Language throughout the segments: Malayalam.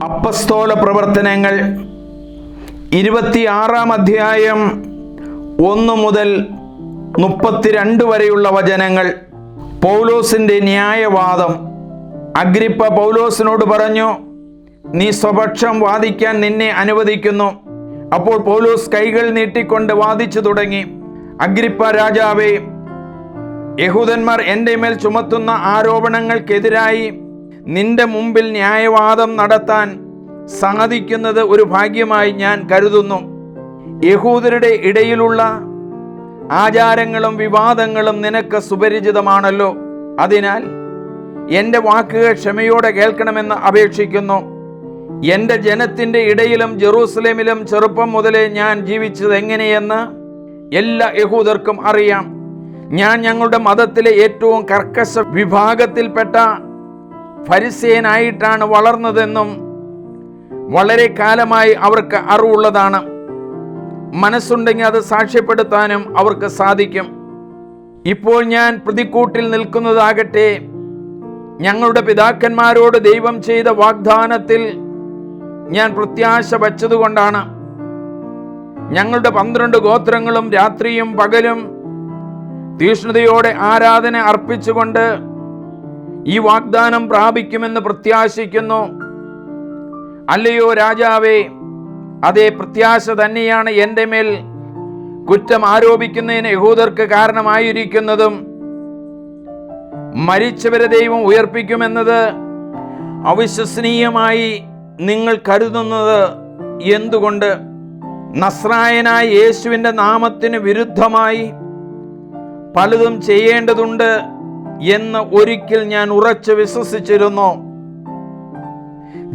അപ്പസ്തോല പ്രവർത്തനങ്ങൾ 26-ാം അധ്യായം 1 മുതൽ 32 വരെയുള്ള വചനങ്ങൾ. പൗലോസിൻ്റെ ന്യായവാദം. അഗ്രിപ്പ പൗലോസിനോട് പറഞ്ഞു, നീ സ്വപക്ഷം വാദിക്കാൻ നിന്നെ അനുവദിക്കുന്നു. അപ്പോൾ പൗലോസ് കൈകൾ നീട്ടിക്കൊണ്ട് വാദിച്ചു തുടങ്ങി. അഗ്രിപ്പ രാജാവേ, യഹൂദന്മാർ എൻ്റെ മേൽ ചുമത്തുന്ന ആരോപണങ്ങൾക്കെതിരായി നിന്റെ മുമ്പിൽ ന്യായവാദം നടത്താൻ സാധിക്കുന്നത് ഒരു ഭാഗ്യമായി ഞാൻ കരുതുന്നു. യഹൂദരുടെ ഇടയിലുള്ള ആചാരങ്ങളും വിവാദങ്ങളും നിനക്ക് സുപരിചിതമാണല്ലോ. അതിനാൽ എൻ്റെ വാക്കുകൾ ക്ഷമയോടെ കേൾക്കണമെന്ന് അപേക്ഷിക്കുന്നു. എൻ്റെ ജനത്തിൻ്റെ ഇടയിലും ജെറൂസലേമിലും ചെറുപ്പം മുതലേ ഞാൻ ജീവിച്ചത് എങ്ങനെയെന്ന് എല്ലാ യഹൂദർക്കും അറിയാം. ഞാൻ ഞങ്ങളുടെ മതത്തിലെ ഏറ്റവും കർക്കശ വിഭാഗത്തിൽപ്പെട്ട ഫരിസേയനായിട്ടാണ് വളർന്നതെന്നും വളരെ കാലമായി അവർക്ക് അറിവുള്ളതാണ്. മനസ്സുണ്ടെങ്കിൽ അത് സാക്ഷ്യപ്പെടുത്താനും അവർക്ക് സാധിക്കും. ഇപ്പോൾ ഞാൻ പ്രതിക്കൂട്ടിൽ നിൽക്കുന്നതാകട്ടെ ഞങ്ങളുടെ പിതാക്കന്മാരോട് ദൈവം ചെയ്ത വാഗ്ദാനത്തിൽ ഞാൻ പ്രത്യാശ വച്ചതുകൊണ്ടാണ്. ഞങ്ങളുടെ 12 ഗോത്രങ്ങളും രാത്രിയും പകലും തീഷ്ണതയോടെ ആരാധന അർപ്പിച്ചുകൊണ്ട് ഈ വാഗ്ദാനം പ്രാപിക്കുമെന്ന് പ്രത്യാശിക്കുന്നു. അല്ലയോ രാജാവേ, അതേ പ്രത്യാശ തന്നെയാണ് എൻ്റെ മേൽ കുറ്റം ആരോപിക്കുന്നതിന് യഹൂദർക്ക് കാരണമായിരിക്കുന്നതും. മരിച്ചവരെ ദൈവം ഉയർപ്പിക്കുമെന്നത് അവിശ്വസനീയമായി നിങ്ങൾ കരുതുന്നത് എന്തുകൊണ്ട്? നസ്രായനായ യേശുവിൻ്റെ നാമത്തിന് വിരുദ്ധമായി പലതും ചെയ്യേണ്ടതുണ്ട് എന്ന് ഒരിക്കൽ ഞാൻ ഉറച്ചു വിശ്വസിച്ചിരുന്നു.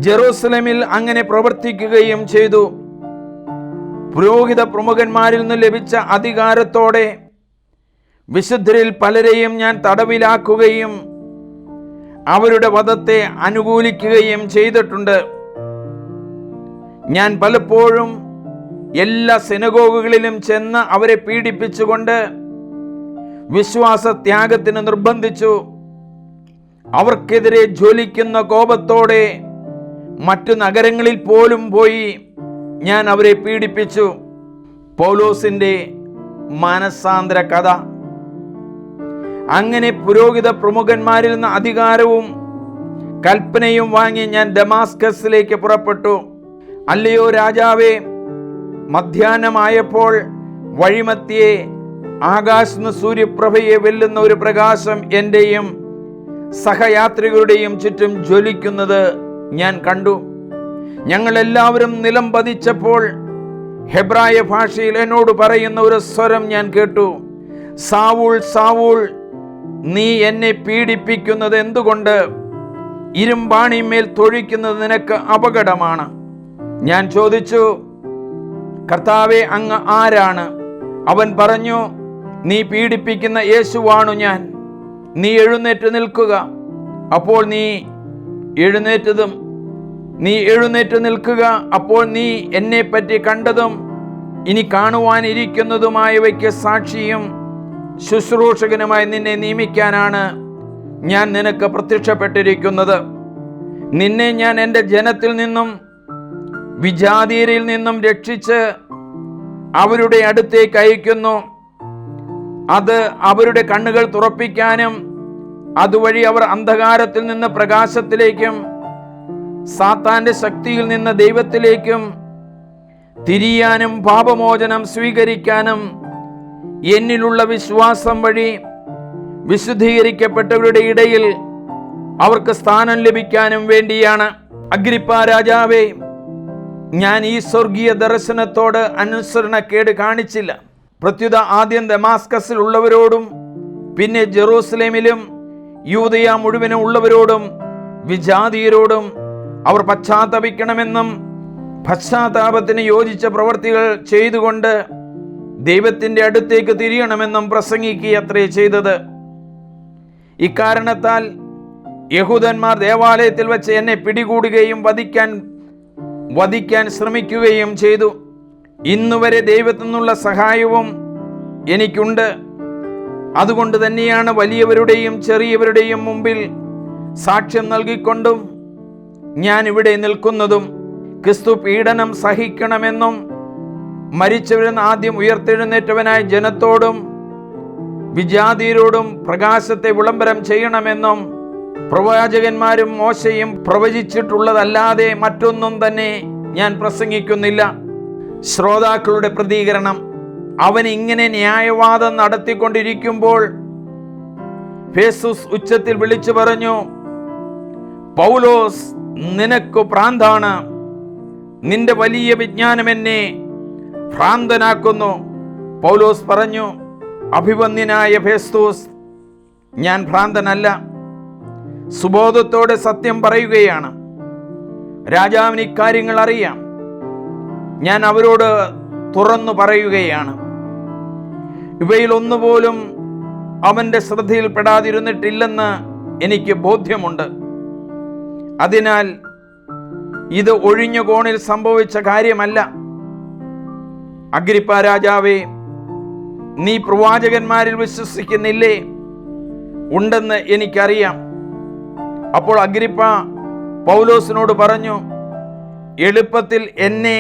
ജെറൂസലേമിൽ അങ്ങനെ പ്രവർത്തിക്കുകയും ചെയ്തു. പുരോഹിത പ്രമുഖന്മാരിൽ നിന്ന് ലഭിച്ച അധികാരത്തോടെ വിശുദ്ധരിൽ പലരെയും ഞാൻ തടവിലാക്കുകയും അവരുടെ വധത്തെ അനുകൂലിക്കുകയും ചെയ്തിട്ടുണ്ട്. ഞാൻ പലപ്പോഴും എല്ലാ സിനഗോഗുകളിലും ചെന്ന് അവരെ പീഡിപ്പിച്ചുകൊണ്ട് വിശ്വാസത്യാഗത്തിന് നിർബന്ധിച്ചു. അവർക്കെതിരെ ജ്വലിക്കുന്ന കോപത്തോടെ മറ്റു നഗരങ്ങളിൽ പോലും പോയി ഞാൻ അവരെ പീഡിപ്പിച്ചു. പൗലോസിൻ്റെ മാനസാന്തര കഥ. അങ്ങനെ പുരോഹിത പ്രമുഖന്മാരിൽ നിന്ന് അധികാരവും കൽപ്പനയും വാങ്ങി ഞാൻ ദമാസ്കസിലേക്ക് പുറപ്പെട്ടു. അല്ലയോ രാജാവേ, മധ്യാഹ്നമായപ്പോൾ വഴിമധ്യേ ആകാശന്ന് സൂര്യപ്രഭയെ വെല്ലുന്ന ഒരു പ്രകാശം എൻ്റെയും സഹയാത്രികരുടെയും ചുറ്റും ജ്വലിക്കുന്നത് ഞാൻ കണ്ടു. ഞങ്ങളെല്ലാവരും നിലം പതിച്ചപ്പോൾ ഹെബ്രായ ഭാഷയിൽ എന്നോട് പറയുന്ന ഒരു സ്വരം ഞാൻ കേട്ടു. സാവൂൾ, സാവൂൾ, നീ എന്നെ പീഡിപ്പിക്കുന്നത് എന്തുകൊണ്ട്? ഇരുമ്പാണിമേൽ തൊഴിക്കുന്നത് നിനക്ക് അപകടമാണ്. ഞാൻ ചോദിച്ചു, കർത്താവേ, അങ്ങ് ആരാണ്? അവൻ പറഞ്ഞു, നീ പീഡിപ്പിക്കുന്ന യേശുവാണു ഞാൻ. നീ എഴുന്നേറ്റ് നിൽക്കുക. അപ്പോൾ നീ എഴുന്നേറ്റ് നിൽക്കുക. അപ്പോൾ നീ എന്നെപ്പറ്റി കണ്ടതും ഇനി കാണുവാനിരിക്കുന്നതുമായവയ്ക്ക് സാക്ഷിയും ശുശ്രൂഷകനുമായി നിന്നെ നിയമിക്കാനാണ് ഞാൻ നിനക്ക് പ്രത്യക്ഷപ്പെട്ടിരിക്കുന്നത്. നിന്നെ ഞാൻ എൻ്റെ ജനത്തിൽ നിന്നും വിജാതീയരിൽ നിന്നും രക്ഷിച്ച് അവരുടെ അടുത്തേക്ക് അയക്കുന്നു. അത് അവരുടെ കണ്ണുകൾ തുറപ്പിക്കാനും അതുവഴി അവർ അന്ധകാരത്തിൽ നിന്ന് പ്രകാശത്തിലേക്കും സാത്താന്റെ ശക്തിയിൽ നിന്ന് ദൈവത്തിലേക്കും തിരിയാനും പാപമോചനം സ്വീകരിക്കാനും എന്നിലുള്ള വിശ്വാസം വഴി വിശുദ്ധീകരിക്കപ്പെട്ടവരുടെ ഇടയിൽ അവർക്ക് സ്ഥാനം ലഭിക്കാനും വേണ്ടിയാണ്. അഗ്രിപ്പ രാജാവേ, ഞാൻ ഈ സ്വർഗീയ ദർശനത്തോട് അനുസരണക്കേട് കാണിച്ചില്ല. പ്രത്യുത ആദ്യം ദമാസ്കസിൽ ഉള്ളവരോടും പിന്നെ ജെറൂസലേമിലും യൂദയ മുഴുവനും ഉള്ളവരോടും വിജാതീയരോടും അവർ പശ്ചാത്തപിക്കണമെന്നും പശ്ചാത്താപത്തിന് യോജിച്ച പ്രവർത്തികൾ ചെയ്തുകൊണ്ട് ദൈവത്തിൻ്റെ അടുത്തേക്ക് തിരിയണമെന്നും പ്രസംഗിക്കുകയത്രേ ചെയ്തത്. ഇക്കാരണത്താൽ യഹൂദന്മാർ ദേവാലയത്തിൽ വെച്ച് എന്നെ പിടികൂടുകയും വധിക്കാൻ ശ്രമിക്കുകയും ചെയ്തു. ഇന്നുവരെ ദൈവത്തിൽ നിന്നുള്ള സഹായവും എനിക്കുണ്ട്. അതുകൊണ്ട് തന്നെയാണ് വലിയവരുടെയും ചെറിയവരുടെയും മുമ്പിൽ സാക്ഷ്യം നൽകിക്കൊണ്ടും ഞാൻ ഇവിടെ നിൽക്കുന്നതും ക്രിസ്തു പീഡനം സഹിക്കണമെന്നും മരിച്ചവരിൽ നിന്ന് ആദ്യം ഉയർത്തെഴുന്നേറ്റവനായ ജനത്തോടും വിജാതിയരോടും പ്രകാശത്തെ വിളംബരം ചെയ്യണമെന്നും പ്രവാചകന്മാരും മോശയും പ്രവചിച്ചിട്ടുള്ളതല്ലാതെ മറ്റൊന്നും തന്നെ ഞാൻ പ്രസംഗിക്കുന്നില്ല. ശ്രോതാക്കളുടെ പ്രതികരണം: അവൻ ഇങ്ങനെ ന്യായവാദം നടത്തിക്കൊണ്ടിരിക്കുമ്പോൾ ഫേസ്തുസ് ഉച്ചത്തിൽ വിളിച്ചു പറഞ്ഞു, പൗലോസ്, നിനക്ക് ഭ്രാന്താണ്. നിന്റെ വലിയ വിജ്ഞാനം എന്നെ ഭ്രാന്തനാക്കുന്നു. പൗലോസ് പറഞ്ഞു, അഭിവന്ദ്യനായ ഫേസ്തുസ്, ഞാൻ ഭ്രാന്തനല്ല, സുബോധത്തോടെ സത്യം പറയുകയാണ്. രാജാവിന് ഇക്കാര്യങ്ങൾ അറിയാം. ഞാൻ അവരോട് തുറന്നു പറയുകയാണ്. ഇവയിൽ ഒന്നുപോലും അവൻ്റെ ശ്രദ്ധയിൽപ്പെടാതിരുന്നിട്ടില്ലെന്ന് എനിക്ക് ബോധ്യമുണ്ട്. അതിനാൽ ഇത് ഒഴിഞ്ഞ കോണിൽ സംഭവിച്ച കാര്യമല്ല. അഗ്രിപ്പാ രാജാവേ, നീ പ്രവാചകന്മാരിൽ വിശ്വസിക്കുന്നില്ലേ? ഉണ്ടെന്ന് എനിക്കറിയാം. അപ്പോൾ അഗ്രിപ്പ പൗലോസിനോട് പറഞ്ഞു, എളുപ്പത്തിൽ എന്നെ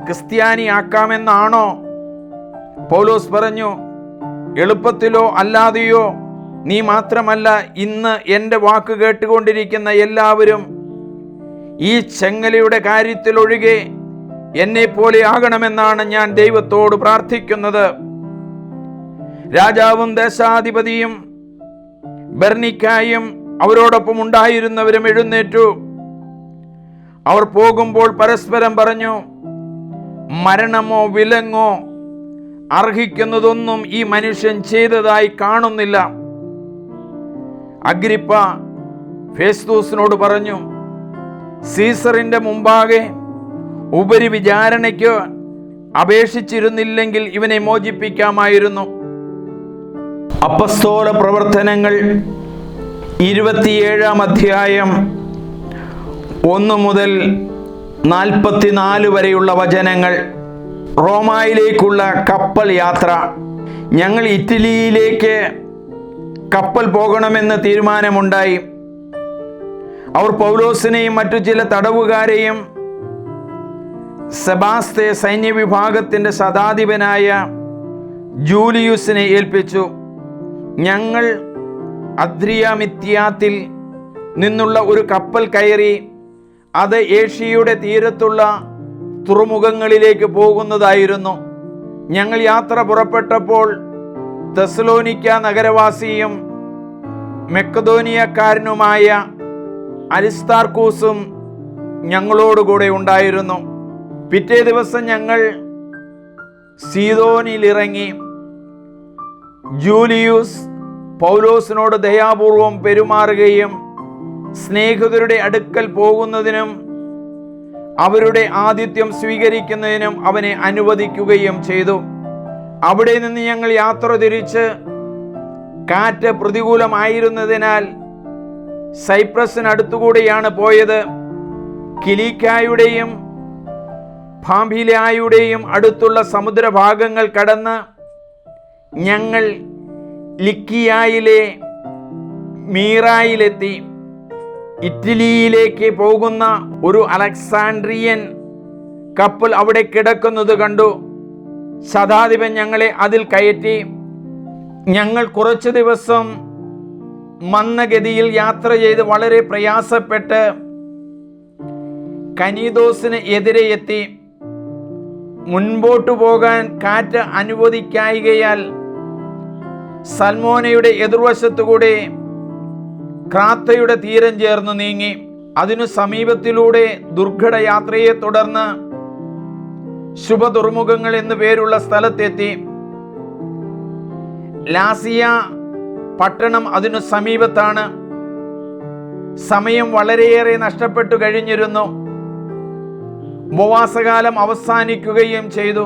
ക്രിസ്ത്യാനിയാക്കാമെന്നാണോ? പൗലോസ് പറഞ്ഞു, എളുപ്പത്തിലോ അല്ലാതെയോ നീ മാത്രമല്ല, ഇന്ന് എൻ്റെ വാക്ക് കേട്ടുകൊണ്ടിരിക്കുന്ന എല്ലാവരും ഈ ചെങ്ങലയുടെ കാര്യത്തിലൊഴികെ എന്നെ പോലെ ആകണമെന്നാണ് ഞാൻ ദൈവത്തോട് പ്രാർത്ഥിക്കുന്നത്. രാജാവും ദേശാധിപതിയും ബെർനിക്കായും അവരോടൊപ്പം ഉണ്ടായിരുന്നവരും എഴുന്നേറ്റു. അവർ പോകുമ്പോൾ പരസ്പരം പറഞ്ഞു, മരണമോ വിലങ്ങോ അർഹിക്കുന്നതൊന്നും ഈ മനുഷ്യൻ ചെയ്തതായി കാണുന്നില്ല. അഗ്രിപ്പ ഫേസ്തുസിനോട് പറഞ്ഞു, സീസറിന്റെ മുമ്പാകെ ഉപരി വിചാരണയ്ക്ക് അപേക്ഷിച്ചിരുന്നില്ലെങ്കിൽ ഇവനെ മോചിപ്പിക്കാമായിരുന്നു. അപ്പസ്തോല പ്രവർത്തനങ്ങൾ 27 അധ്യായം 1 മുതൽ 44 വരെയുള്ള വചനങ്ങൾ. റോമായിലേക്കുള്ള കപ്പൽ യാത്ര. ഞങ്ങൾ ഇറ്റലിയിലേക്ക് കപ്പൽ പോകണമെന്ന് തീരുമാനമുണ്ടായി. അവർ പൗലോസിനെയും മറ്റു ചില തടവുകാരെയും സെബാസ്തെ സൈന്യവിഭാഗത്തിൻ്റെ ശതാധിപനായ ജൂലിയൂസിനെ ഏൽപ്പിച്ചു. ഞങ്ങൾ അദ്രിയാമിത്യാത്തിൽ നിന്നുള്ള ഒരു കപ്പൽ കയറി അത് ഏഷ്യയുടെ തീരത്തുള്ള തുറമുഖങ്ങളിലേക്ക് പോകുന്നതായിരുന്നു. ഞങ്ങൾ യാത്ര പുറപ്പെട്ടപ്പോൾ തെസ്സലോനിക്ക നഗരവാസിയും മെക്കദോനിയക്കാരനുമായ അരിസ്താർക്കൂസും ഞങ്ങളോടുകൂടെ ഉണ്ടായിരുന്നു. പിറ്റേ ദിവസം ഞങ്ങൾ സീദോനിലിറങ്ങി. ജൂലിയൂസ് പൗലോസിനോട് ദയാപൂർവം പെരുമാറുകയും സ്നേഹിതരുടെ അടുക്കൽ പോകുന്നതിനും അവരുടെ ആതിഥ്യം സ്വീകരിക്കുന്നതിനും അവനെ അനുവദിക്കുകയും ചെയ്തു. അവിടെ നിന്ന് ഞങ്ങൾ യാത്ര തിരിച്ച് കാറ്റ് പ്രതികൂലമായിരുന്നതിനാൽ സൈപ്രസിനടുത്തുകൂടെയാണ് പോയത്. കിലിക്കായുടെയും പാംഫിലിയായുടെയും അടുത്തുള്ള സമുദ്രഭാഗങ്ങൾ കടന്ന് ഞങ്ങൾ ലിക്കിയായിലെ മീറായിലെത്തി. ഇറ്റലിയിലേക്ക് പോകുന്ന ഒരു അലക്സാൻഡ്രിയൻ കപ്പൽ അവിടെ കിടക്കുന്നത് കണ്ടു. ശതാധിപൻ ഞങ്ങളെ അതിൽ കയറ്റി. ഞങ്ങൾ കുറച്ചു ദിവസം മന്ദഗതിയിൽ യാത്ര ചെയ്ത് വളരെ പ്രയാസപ്പെട്ട് കനീദോസിന് എതിരെ എത്തി. മുൻപോട്ടു പോകാൻ കാറ്റ് അനുവദിക്കായികയാൽ സൽമോനയുടെ എതിർവശത്തുകൂടെ ക്രാത്തയുടെ തീരം ചേർന്ന് നീങ്ങി. അതിനു സമീപത്തിലൂടെ ദുർഘട യാത്രയെ തുടർന്ന് ശുഭതുറമുഖങ്ങൾ എന്നു പേരുള്ള സ്ഥലത്തെത്തി. ലാസിയ പട്ടണം അതിനു സമീപത്താണ്. സമയം വളരെയേറെ നഷ്ടപ്പെട്ടു കഴിഞ്ഞിരുന്നു. ഉപവാസകാലം അവസാനിക്കുകയും ചെയ്തു.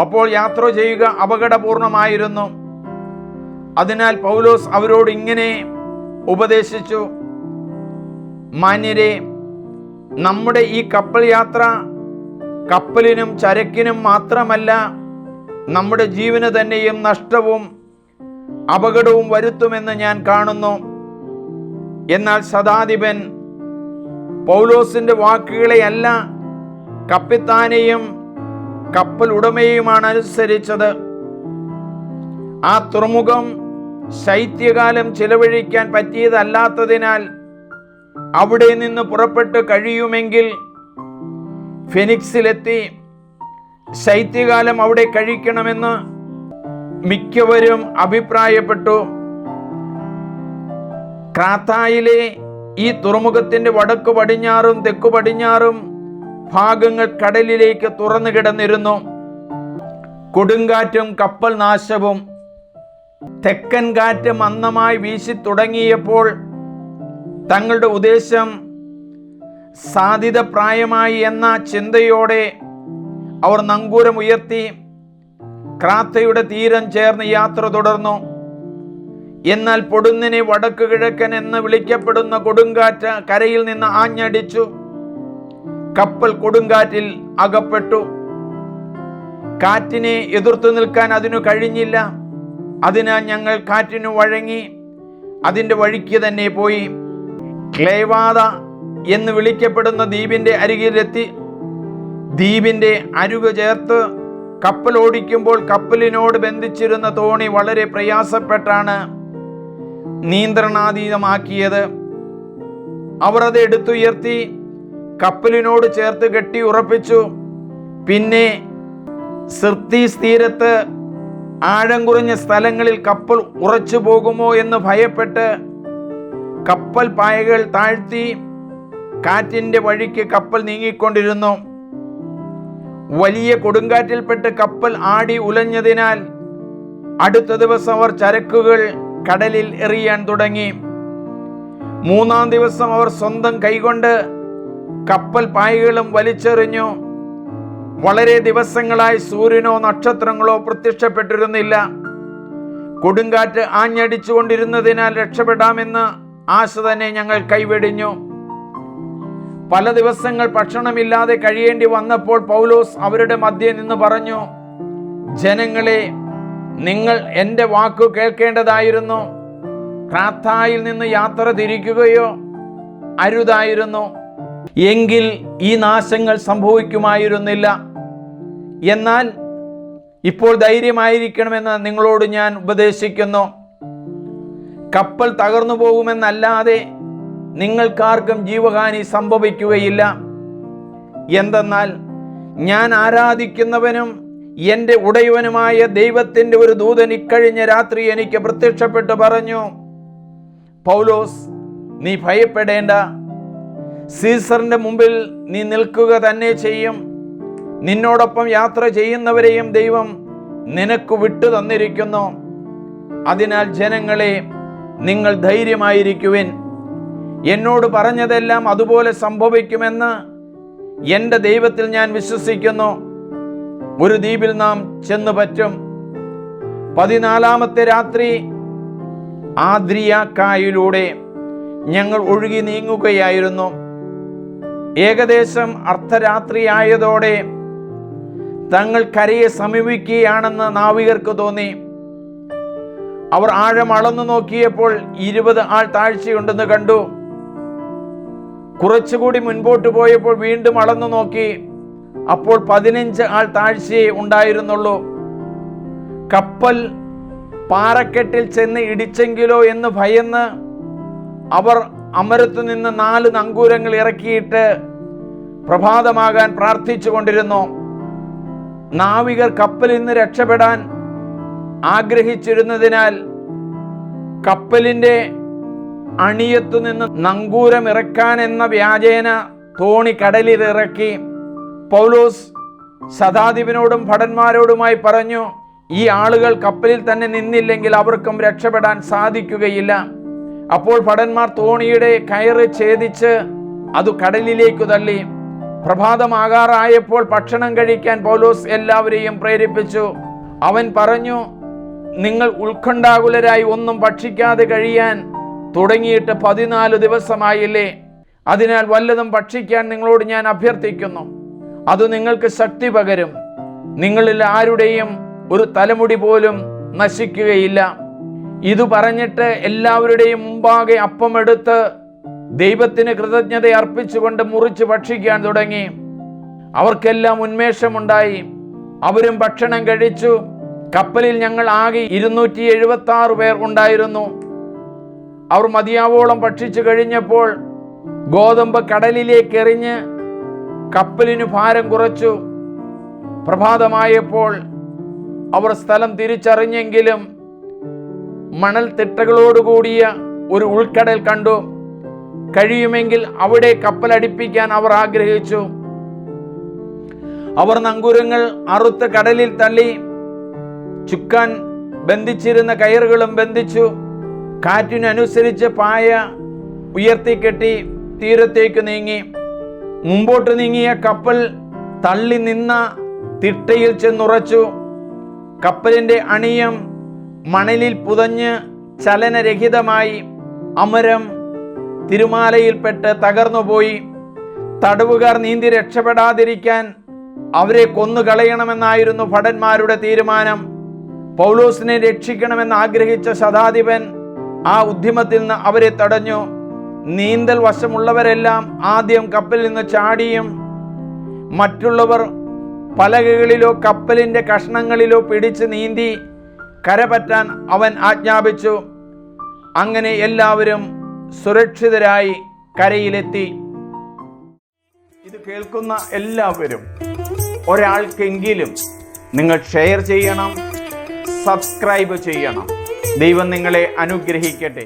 അപ്പോൾ യാത്ര ചെയ്യുക അപകടപൂർണമായിരുന്നു. അതിനാൽ പൗലോസ് അവരോട് ഇങ്ങനെ ഉപദേശിച്ചു: മാന്യരെ, നമ്മുടെ ഈ കപ്പൽ യാത്ര കപ്പലിനും ചരക്കിനും മാത്രമല്ല, നമ്മുടെ ജീവന് തന്നെയും നഷ്ടവും അപകടവും വരുത്തുമെന്ന് ഞാൻ കാണുന്നു. എന്നാൽ ശതാധിപൻ പൗലോസിന്റെ വാക്കുകളെയല്ല, കപ്പിത്താനെയും കപ്പൽ ഉടമയുമാണ് അനുസരിച്ചത്. ആ തുറമുഖം ശൈത്യകാലം ചിലവഴിക്കാൻ പറ്റിയതല്ലാത്തതിനാൽ അവിടെ നിന്ന് പുറപ്പെട്ട് കഴിയുമെങ്കിൽ ഫെനിക്സിലെത്തി ശൈത്യകാലം അവിടെ കഴിക്കണമെന്ന് മിക്കവരും അഭിപ്രായപ്പെട്ടു. ക്രാത്തായിലെ ഈ തുറമുഖത്തിന്റെ വടക്കു പടിഞ്ഞാറും തെക്കു പടിഞ്ഞാറും ഭാഗങ്ങൾ കടലിലേക്ക് തുറന്നു കിടന്നിരുന്നു. കൊടുങ്കാറ്റും കപ്പൽ നാശവും തെക്കൻ കാറ്റ് മന്ദമായി വീശി തുടങ്ങിയപ്പോൾ തങ്ങളുടെ ഉദ്ദേശം സാധിതപ്രായമായി എന്ന ചിന്തയോടെ അവർ നങ്കൂരമുയർത്തി ക്രാത്തയുടെ തീരം ചേർന്ന് യാത്ര തുടർന്നു. എന്നാൽ പൊടുന്നിനെ വടക്ക് കിഴക്കൻ എന്ന് വിളിക്കപ്പെടുന്ന കൊടുങ്കാറ്റ് കരയിൽ നിന്ന് ആഞ്ഞടിച്ചു. കപ്പൽ കൊടുങ്കാറ്റിൽ അകപ്പെട്ടു. കാറ്റിനെ എതിർത്തു നിൽക്കാൻ അതിനു കഴിഞ്ഞില്ല. അതിനാൽ ഞങ്ങൾ കാറ്റിനു വഴങ്ങി അതിൻ്റെ വഴിക്ക് തന്നെ പോയി. ക്ലേവാദ എന്ന് വിളിക്കപ്പെടുന്ന ദ്വീപിൻ്റെ അരികിലെത്തി. ദ്വീപിൻ്റെ അരുകു ചേർത്ത് കപ്പൽ ഓടിക്കുമ്പോൾ കപ്പലിനോട് ബന്ധിച്ചിരുന്ന തോണി വളരെ പ്രയാസപ്പെട്ടാണ് നിയന്ത്രണാതീതമാക്കിയത്. അവർ അത് എടുത്തുയർത്തി കപ്പലിനോട് ചേർത്ത് കെട്ടി ഉറപ്പിച്ചു. പിന്നെ സിർത്തീസ് തീരത്ത് ആഴം കുറഞ്ഞ സ്ഥലങ്ങളിൽ കപ്പൽ ഉറച്ചു പോകുമോ എന്ന് ഭയപ്പെട്ട് കപ്പൽ പായകൾ താഴ്ത്തി കാറ്റിൻ്റെ വഴിക്ക് കപ്പൽ നീങ്ങിക്കൊണ്ടിരുന്നു. വലിയ കൊടുങ്കാറ്റിൽപ്പെട്ട് കപ്പൽ ആടി ഉലഞ്ഞതിനാൽ അടുത്ത ദിവസം അവർ ചരക്കുകൾ കടലിൽ എറിയാൻ തുടങ്ങി. മൂന്നാം ദിവസം അവർ സ്വന്തം കൈകൊണ്ട് കപ്പൽ പായകളും വലിച്ചെറിഞ്ഞു. വളരെ ദിവസങ്ങളായി സൂര്യനോ നക്ഷത്രങ്ങളോ പ്രത്യക്ഷപ്പെട്ടിരുന്നില്ല. കൊടുങ്കാറ്റ് ആഞ്ഞടിച്ചുകൊണ്ടിരുന്നതിനാൽ രക്ഷപ്പെടാമെന്ന് ആശ തന്നെ ഞങ്ങൾ കൈവെടിഞ്ഞു. പല ദിവസങ്ങൾ ഭക്ഷണമില്ലാതെ കഴിയേണ്ടി വന്നപ്പോൾ പൗലോസ് അവരുടെ മധ്യേ നിന്ന് പറഞ്ഞു, ജനങ്ങളെ, നിങ്ങൾ എൻ്റെ വാക്കു കേൾക്കേണ്ടതായിരുന്നു. ക്രാത്തായിൽ നിന്ന് യാത്ര തിരിക്കുകയോ അരുതായിരുന്നു, എങ്കിൽ ഈ നാശങ്ങൾ സംഭവിക്കുമായിരുന്നില്ല. എന്നാൽ ഇപ്പോൾ ധൈര്യമായിരിക്കണമെന്ന് നിങ്ങളോട് ഞാൻ ഉപദേശിക്കുന്നു. കപ്പൽ തകർന്നു പോകുമെന്നല്ലാതെ നിങ്ങൾക്കാർക്കും ജീവഹാനി സംഭവിക്കുകയില്ല. എന്തെന്നാൽ ഞാൻ ആരാധിക്കുന്നവനും എൻ്റെ ഉടയവനുമായ ദൈവത്തിൻ്റെ ഒരു ദൂതൻ ഇക്കഴിഞ്ഞ രാത്രി എനിക്ക് പ്രത്യക്ഷപ്പെട്ടു പറഞ്ഞു, പൗലോസ്, നീ ഭയപ്പെടേണ്ട. സീസറിൻ്റെ മുമ്പിൽ നീ നിൽക്കുക തന്നെ ചെയ്യും. നിന്നോടൊപ്പം യാത്ര ചെയ്യുന്നവരെയും ദൈവം നിനക്ക് വിട്ടു തന്നിരിക്കുന്നു. അതിനാൽ ജനങ്ങളെ, നിങ്ങൾ ധൈര്യമായിരിക്കുവിൻ. എന്നോട് പറഞ്ഞതെല്ലാം അതുപോലെ സംഭവിക്കുമെന്ന് എൻ്റെ ദൈവത്തിൽ ഞാൻ വിശ്വസിക്കുന്നു. ഒരു ദ്വീപിൽ നാം ചെന്നു പറ്റും. 14-ാമത്തെ രാത്രി ആദ്രിയാക്കായിലൂടെ ഞങ്ങൾ ഒഴുകി നീങ്ങുകയായിരുന്നു. ഏകദേശം അർദ്ധരാത്രിയായതോടെ തങ്ങൾ കരയെ സമീപിക്കുകയാണെന്ന് നാവികർക്ക് തോന്നി. അവർ ആഴം അളന്നു നോക്കിയപ്പോൾ 20 ആൾ താഴ്ചയുണ്ടെന്ന് കണ്ടു. കുറച്ചുകൂടി മുൻപോട്ട് പോയപ്പോൾ വീണ്ടും അളന്നു നോക്കി. അപ്പോൾ 15 ആൾ താഴ്ചയെ ഉണ്ടായിരുന്നുള്ളൂ. കപ്പൽ പാറക്കെട്ടിൽ ചെന്ന് ഇടിച്ചെങ്കിലോ എന്ന് ഭയന്ന് അവർ അമരത്തു നിന്ന് 4 നങ്കൂരങ്ങൾ ഇറക്കിയിട്ട് പ്രഭാതമാകാൻ പ്രാർത്ഥിച്ചു കൊണ്ടിരുന്നു. നാവികർ കപ്പലിൽ നിന്ന് രക്ഷപ്പെടാൻ ആഗ്രഹിച്ചിരുന്നതിനാൽ കപ്പലിൻ്റെ അണിയത്തു നിന്ന് നങ്കൂരം ഇറക്കാൻ എന്ന വ്യാജേന തോണി കടലിൽ ഇറക്കി. പൗലോസ് ശതാധിപനോടും ഭടന്മാരോടുമായി പറഞ്ഞു, ഈ ആളുകൾ കപ്പലിൽ തന്നെ നിന്നില്ലെങ്കിൽ അവർക്കും രക്ഷപ്പെടാൻ സാധിക്കുകയില്ല. അപ്പോൾ ഭടന്മാർ തോണിയുടെ കയറ് ഛേദിച്ച് അത് കടലിലേക്ക് തള്ളി. പ്രഭാതമാകാറായപ്പോൾ ഭക്ഷണം കഴിക്കാൻ പൗലോസ് എല്ലാവരെയും പ്രേരിപ്പിച്ചു. അവൻ പറഞ്ഞു, നിങ്ങൾ ഉത്കണ്ഠാകുലരായി ഒന്നും ഭക്ഷിക്കാതെ കഴിയാൻ തുടങ്ങിയിട്ട് 14 ദിവസമായില്ലേ? അതിനാൽ വല്ലതും ഭക്ഷിക്കാൻ നിങ്ങളോട് ഞാൻ അഭ്യർത്ഥിക്കുന്നു. അത് നിങ്ങൾക്ക് ശക്തി പകരും. നിങ്ങളിൽ ആരുടെയും ഒരു തലമുടി പോലും നശിക്കുകയില്ല. ഇതു പറഞ്ഞിട്ട് എല്ലാവരുടെയും മുമ്പാകെ അപ്പമെടുത്ത് ദൈവത്തിന് കൃതജ്ഞത അർപ്പിച്ചുകൊണ്ട് മുറിച്ച് ഭക്ഷിക്കാൻ തുടങ്ങി. അവർക്കെല്ലാം ഉന്മേഷമുണ്ടായി. അവരും ഭക്ഷണം കഴിച്ചു. കപ്പലിൽ ഞങ്ങൾ ആകെ 276 പേർ ഉണ്ടായിരുന്നു. അവർ മതിയാവോളം ഭക്ഷിച്ചു കഴിഞ്ഞപ്പോൾ ഗോതമ്പ് കടലിലേക്ക് എറിഞ്ഞ് കപ്പലിന് ഭാരം കുറച്ചു. പ്രഭാതമായപ്പോൾ അവർ സ്ഥലം തിരിച്ചറിഞ്ഞെങ്കിലും മണൽ തിട്ടകളോടുകൂടിയ ഒരു ഉൾക്കടൽ കണ്ടു. കഴിയുമെങ്കിൽ അവിടെ കപ്പലടിപ്പിക്കാൻ അവർ ആഗ്രഹിച്ചു. അവർ നങ്കൂരങ്ങൾ അറുത്ത് കടലിൽ തള്ളി. ചുക്കാൻ ബന്ധിച്ചിരുന്ന കയറുകളും ബന്ധിച്ചു. കാറ്റിനനുസരിച്ച് പായ ഉയർത്തിക്കെട്ടി തീരത്തേക്ക് നീങ്ങി. മുമ്പോട്ട് നീങ്ങിയ കപ്പൽ തള്ളി നിന്ന തിട്ടയിൽ ചെന്നുറച്ചു. കപ്പലിൻ്റെ അണിയം മണലിൽ പുതഞ്ഞ് ചലനരഹിതമായി. അമരം തിരുമാലയിൽപ്പെട്ട് തകർന്നുപോയി. തടവുകാർ നീന്തി രക്ഷപ്പെടാതിരിക്കാൻ അവരെ കൊന്നുകളയണമെന്നായിരുന്നു ഭടന്മാരുടെ തീരുമാനം. പൗലോസിനെ രക്ഷിക്കണമെന്ന് ആഗ്രഹിച്ച ശതാധിപൻ ആ ഉദ്യമത്തിൽ നിന്ന് അവരെ തടഞ്ഞു. നീന്തൽ വശമുള്ളവരെല്ലാം ആദ്യം കപ്പലിൽ നിന്ന് ചാടിയും മറ്റുള്ളവർ പലകകളിലോ കപ്പലിൻ്റെ കഷ്ണങ്ങളിലോ പിടിച്ച് നീന്തി കരപറ്റാൻ അവൻ ആജ്ഞാപിച്ചു. അങ്ങനെ എല്ലാവരും സുരക്ഷിതരായി കരയിലെത്തി. ഇത് കേൾക്കുന്ന എല്ലാവരും ഒരാൾക്കെങ്കിലും നിങ്ങൾ ഷെയർ ചെയ്യണം, സബ്സ്ക്രൈബ് ചെയ്യണം. ദൈവം നിങ്ങളെ അനുഗ്രഹിക്കട്ടെ.